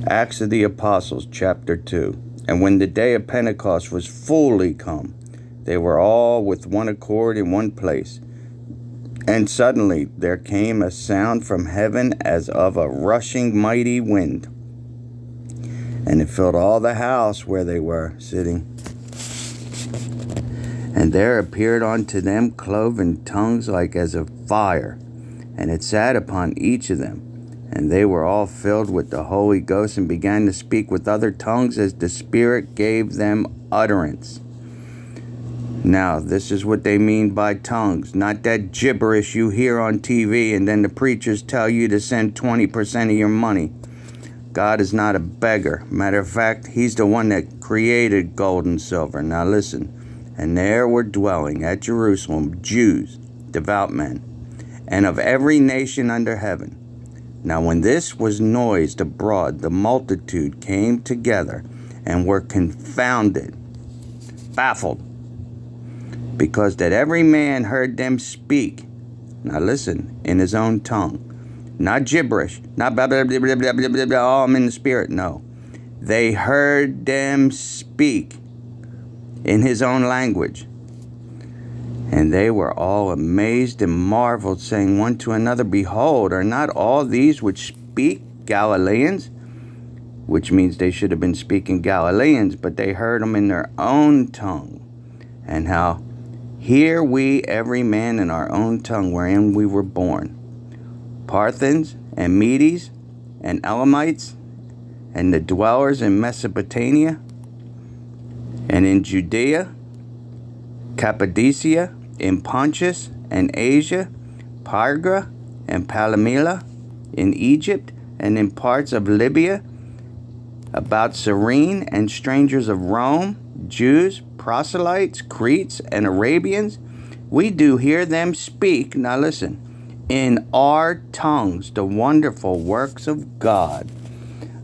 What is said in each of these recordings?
Acts of the Apostles, chapter 2. And when the day of Pentecost was fully come, they were all with one accord in one place. And suddenly there came a sound from heaven as of a rushing mighty wind, and it filled all the house where they were sitting. And there appeared unto them cloven tongues like as of fire, and it sat upon each of them. And they were all filled with the Holy Ghost, and began to speak with other tongues as the Spirit gave them utterance. Now, this is what they mean by tongues. Not that gibberish you hear on TV and then the preachers tell you to send 20% of your money. God is not a beggar. Matter of fact, He's the one that created gold and silver. Now listen. And there were dwelling at Jerusalem Jews, devout men, and of every nation under heaven. Now when this was noised abroad, the multitude came together and were confounded, baffled, because that every man heard them speak. Now listen, in his own tongue. Not gibberish, not blah, blah, blah, blah, blah, blah, blah, blah, oh, I'm in the Spirit. No. They heard them speak in his own language. And they were all amazed and marveled, saying one to another, Behold, are not all these which speak Galileans? Which means they should have been speaking Galileans, but they heard them in their own tongue. And how, hear we every man in our own tongue wherein we were born. Parthians and Medes and Elamites and the dwellers in Mesopotamia and in Judea, Cappadocia, in Pontus and Asia, Perga and Pamphylia, in Egypt and in parts of Libya, about Cyrene, and strangers of Rome, Jews, proselytes, Cretes, and Arabians, we do hear them speak, now listen, in our tongues the wonderful works of God.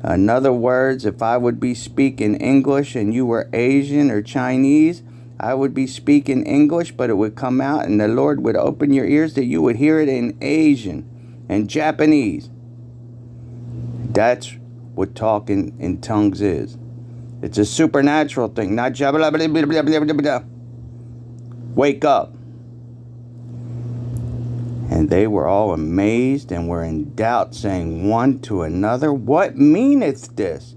In other words, if I would be speaking English and you were Asian or Chinese, I would be speaking English, but it would come out and the Lord would open your ears that you would hear it in Asian and Japanese. That's what talking in tongues is. It's a supernatural thing, not blah, blah, blah, blah, blah, blah, blah, blah. Wake up. And they were all amazed and were in doubt, saying one to another, What meaneth this?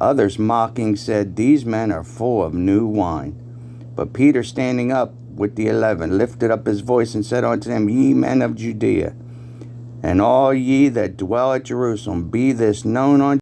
Others mocking said, These men are full of new wine. But Peter, standing up with the 11, lifted up his voice and said unto them, Ye men of Judea, and all ye that dwell at Jerusalem, be this known unto